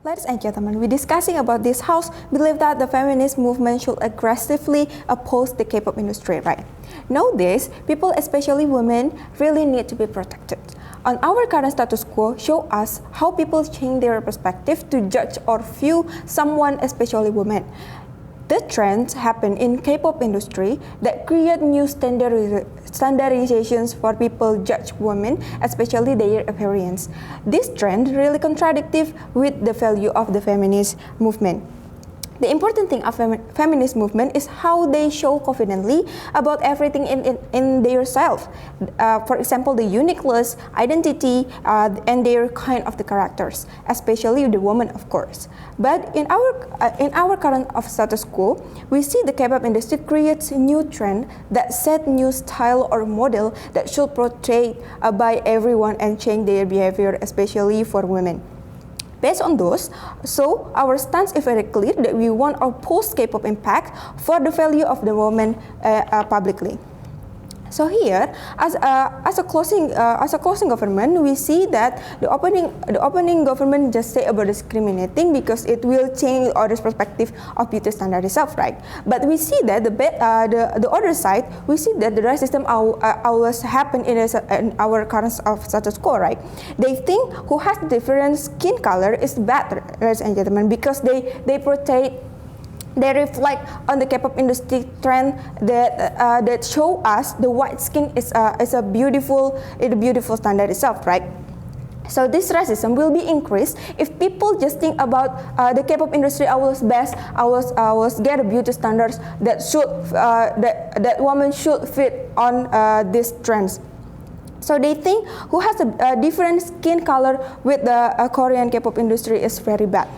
Ladies and gentlemen, we're discussing about this house believe that the feminist movement should aggressively oppose the K-pop industry, right? Nowadays, people, especially women, really need to be protected. On our current status quo, show us how people change their perspective to judge or view someone, especially women. The trends happen in K-pop industry that create new standardizations for people judge women, especially their appearance. This trend really contradictive with the value of the feminist movement. The important thing of feminist movement is how they show confidently about everything in their self. For example, the uniqueness, identity, and their kind of the characters, especially the woman, of course. But in our current of status quo, we see the K-pop industry creates a new trend that set new style or model that should portray by everyone and change their behavior, especially for women. Based on those, so our stance is very clear that we want to oppose K-pop impact for the value of the woman publicly. So here, as a closing government, we see that the opening government just say about discriminating because it will change others' perspective of beauty standard itself, right? But we see that the other side, we see that the racism always happen in our current of status quo, right? They think who has different skin color is bad, ladies and gentlemen, because they reflect on the K-pop industry trend that show us the white skin is a beautiful standard itself, right? So this racism will be increased if people just think about the K-pop industry always get a beauty standards that that women should fit on these trends. So they think who has a different skin color with the Korean K-pop industry is very bad.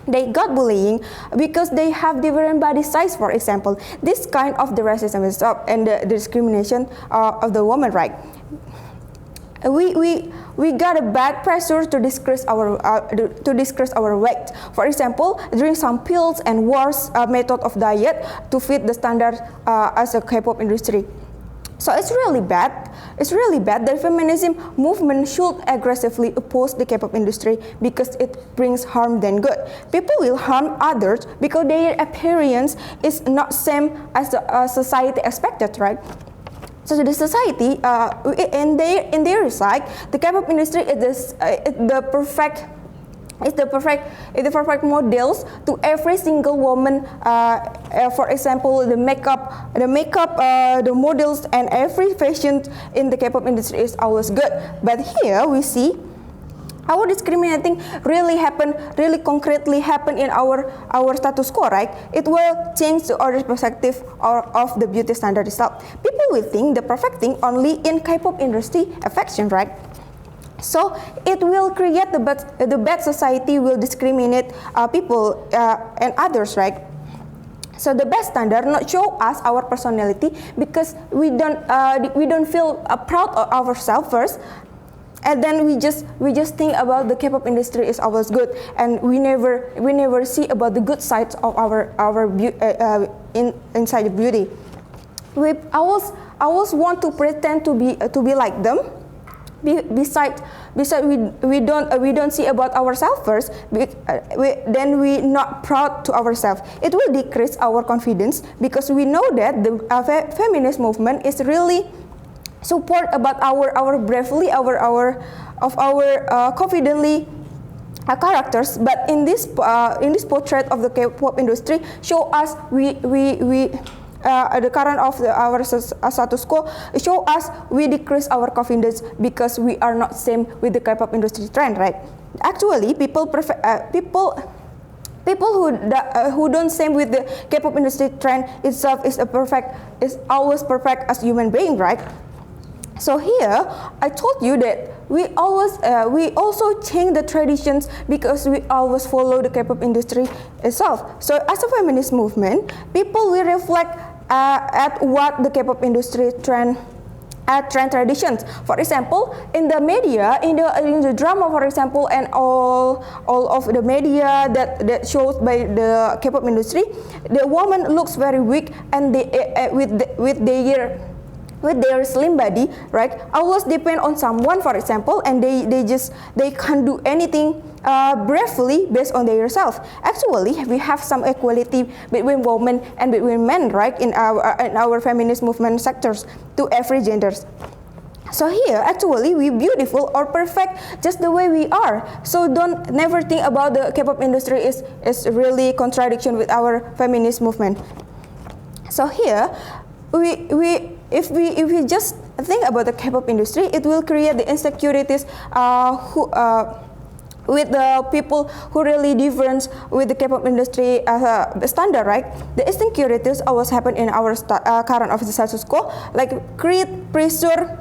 They got bullying because they have different body size, for example. This kind of the racism is up and the discrimination of the woman, right? We got a bad pressure to discuss our weight. For example, during some pills and worse method of diet to fit the standard as a K-pop industry. So it's really bad. It's really bad that feminism movement should aggressively oppose the K-pop industry because it brings harm than good. People will harm others because their appearance is not same as the society expected, right? So the society, in their side, the K-pop industry is the perfect models to every single woman. For example, the makeup, the models, and every fashion in the K-pop industry is always good. But here we see our discriminating really concretely happen in our status quo, right? It will change the other perspective of the beauty standard itself. People will think the perfect thing only in K-pop industry affection, right? So it will create the bad society will discriminate people and others, right? So the best standard not show us our personality because we don't feel proud of ourselves first, and then we just think about the K-pop industry is always good, and we never see about the good sides of our inside the beauty. We always want to pretend to be like them. Besides we don't see about ourselves first, then we not proud to ourselves. It will decrease our confidence because we know that the feminist movement is really support about our bravely our confidently characters. But in this portrait of the K-pop industry show us the current of our status quo show us we decrease our confidence because we are not same with the K-pop industry trend, right? Actually, people who don't same with the K-pop industry trend itself is always perfect as human being, right? So here I told you that we also change the traditions because we always follow the K-pop industry itself. So as a feminist movement, people will reflect at what the K-pop industry trend traditions. For example, in the media, in the drama, for example, and all of the media that shows by the K-pop industry, the woman looks very weak and with their slim body, right? Always depend on someone, for example, and they can't do anything bravely based on themselves. Actually, we have some equality between women and between men, right, in our feminist movement sectors to every genders. So here, actually, we beautiful or perfect just the way we are. So don't never think about the K-pop industry is really contradiction with our feminist movement. So here, if we just think about the K-pop industry, it will create the insecurities with the people who really different with the K-pop industry standard, right? The insecurities always happen in our current of the status quo, like create pressure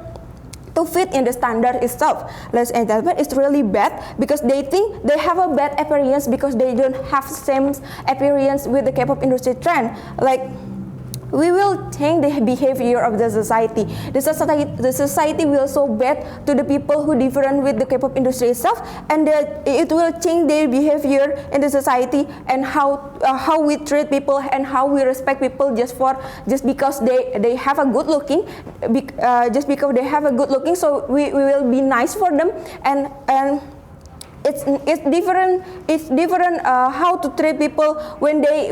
to fit in the standard itself. Ladies and gentlemen, it's really bad because they think they have a bad appearance because they don't have same appearance with the K-pop industry trend. Like, we will change the behavior of the society. The society will so bad to the people who different with the K-pop industry itself, and it will change their behavior in the society and how we treat people and how we respect people just because they have a good looking, just because they have a good looking. So we will be nice for them and. It's different how to treat people when they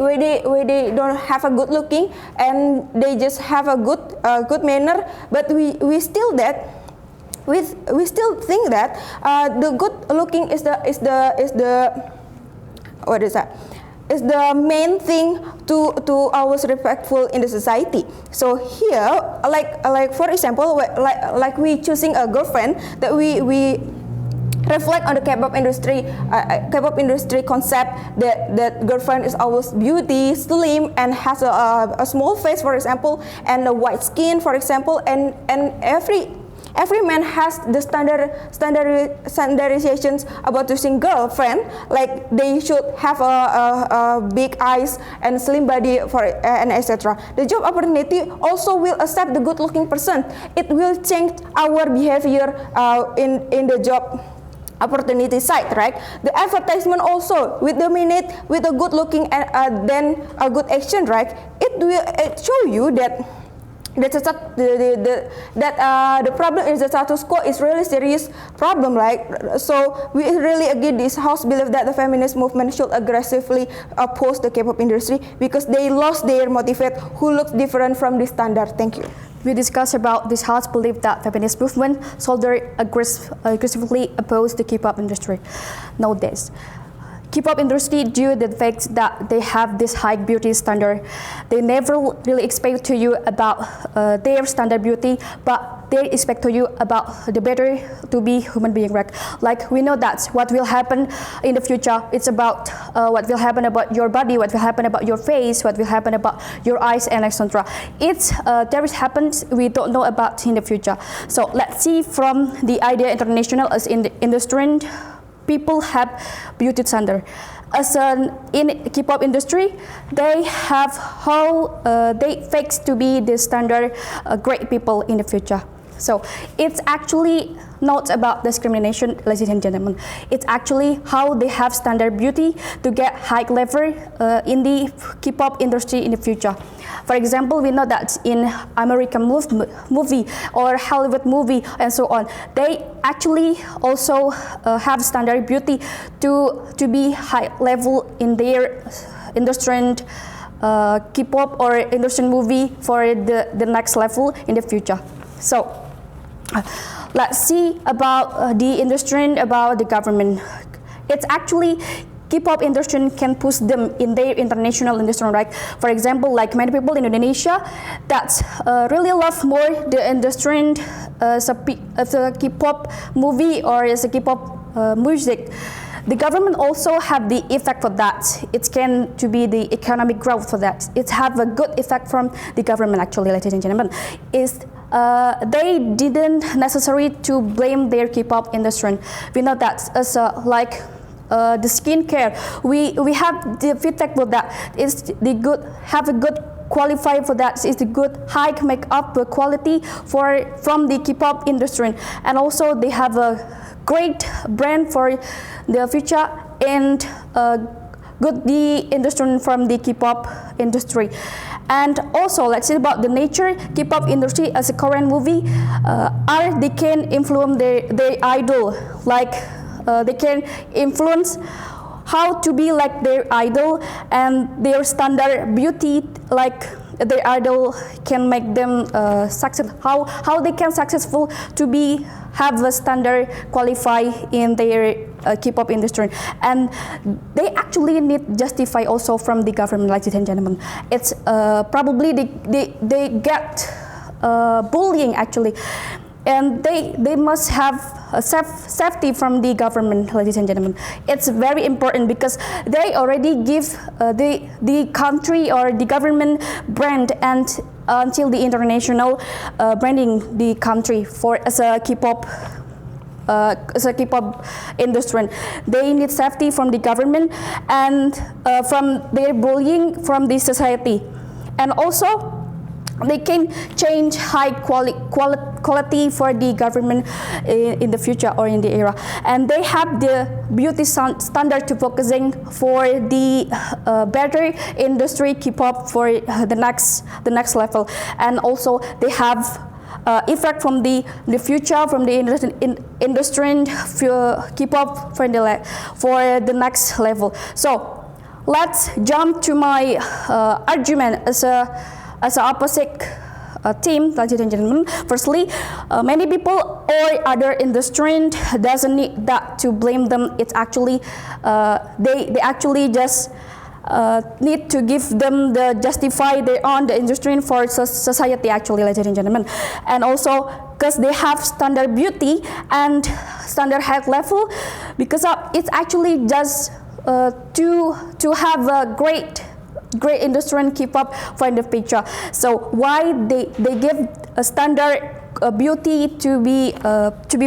don't have a good looking and they just have a good manner, but we still think that the good looking is the what is that? Is the main thing to always respectful in the society. So here, like for example, like we choosing a girlfriend that we reflect on the K-pop industry concept that girlfriend is always beauty, slim, and has a small face, for example, and a white skin, for example, and every man has the standardizations about choosing girlfriend, like they should have a big eyes and slim body and etc. The job opportunity also will accept the good looking person. It will change our behavior in the job opportunity side, right? The advertisement also will dominate with a good looking and then a good action, right? It will show you that the problem is the status quo is really serious problem, right? So we really agree this house believe that the feminist movement should aggressively oppose the K-pop industry because they lost their motivate who looks different from the standard. Thank you. We discussed about this house belief that feminist movement should aggressively oppose the K-pop industry. Nowadays, K-pop industry, due to the fact that they have this high beauty standard, they never really expect to you about their standard beauty, but they expect to you about the better to be human being, right? Like we know that what will happen in the future, it's about what will happen about your body, what will happen about your face, what will happen about your eyes, and etc. It's there is happens we don't know about in the future. So let's see from the idea international as in the industry. People have beauty standard. As in K-pop industry, they have how they fix to be the standard great people in the future. So it's actually not about discrimination, ladies and gentlemen. It's actually how they have standard beauty to get high level in the K-pop industry in the future. For example, we know that in American movie or Hollywood movie and so on, they actually also have standard beauty to be high level in their industry K-pop or industry movie for the next level in the future. So let's see about the industry, about the government. It's actually K-pop industry can push them in their international industry, right? For example, like many people in Indonesia that really love more the industry as a K-pop movie or as a K-pop music. The government also have the effect for that. It can to be the economic growth for that. It have a good effect from the government actually, ladies and gentlemen. They didn't necessary to blame their K-pop industry. We know that as the skincare, we have the feedback for that. It's the good have a good qualify for that. It's the good high makeup quality from the K-pop industry, and also they have a great brand for the future and good the industry from the K-pop industry. And also, let's see about the nature K-pop industry as a Korean movie. They can influence their idol, like they can influence how to be like their idol, and their standard beauty like their idol can make them success. How they can successful to be have a standard qualify in their K-pop industry, and they actually need justify also from the government, ladies and gentlemen. It's probably they get bullying actually, and they must have safety from the government, ladies and gentlemen. It's very important because they already give the country or the government brand and until the international branding the country for as a K-pop industry. They need safety from the government and from their bullying from the society, and also they can change high quality for the government in the future or in the era, and they have the beauty standard to focusing for the better industry K-pop for the next level, and also they have effect from the future from the industry K-pop for the next level. So let's jump to my argument as a opposite team, ladies and gentlemen. Firstly, many people or other industry doesn't need that to blame them. It's actually they actually just need to give them the justify their own the industry for society actually, ladies and gentlemen, and also because they have standard beauty and standard health level, because it's actually just to have a great industry and keep up for the picture. So why they give a standard beauty to be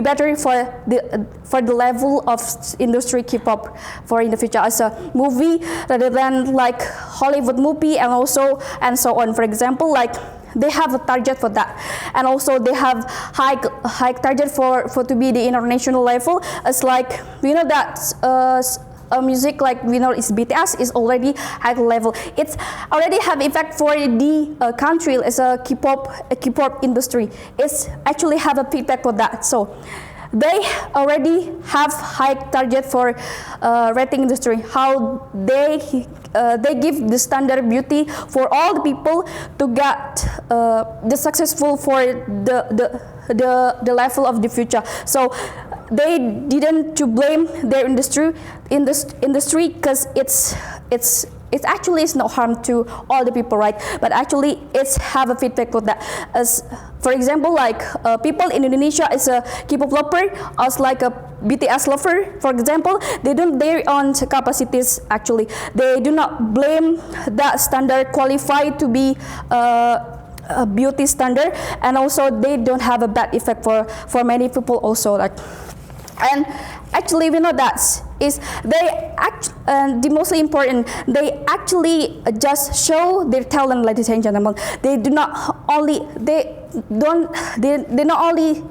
better for the level of industry keep up for in the future as a movie rather than like Hollywood movie, and so on. For example, like they have a target for that, and also they have high target for to be the international level. It's like we know that music like we know is BTS is already high level. It's already have effect for the country as a K-pop industry. It's actually have a feedback for that. So they already have high target for rating industry. How they give the standard beauty for all the people to get the successful for the level of the future. So they didn't to blame their industry because it's actually is no harm to all the people, right? But actually it's have a feedback for that. As for example, like people in Indonesia is a K-pop lover, as like a BTS lover, for example, they don't their own capacities actually. They do not blame that standard qualified to be a beauty standard, and also they don't have a bad effect for many people also, like. And actually we know that is they and the most important, they actually just show their talent, ladies and gentlemen. They not only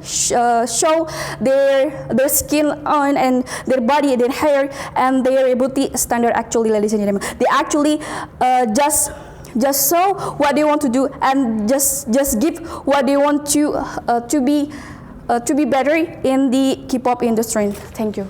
show their skin on and their body, their hair and their beauty standard actually, ladies and gentlemen. They actually just show what they want to do and just give what they want to be better in the K-pop industry. Thank you.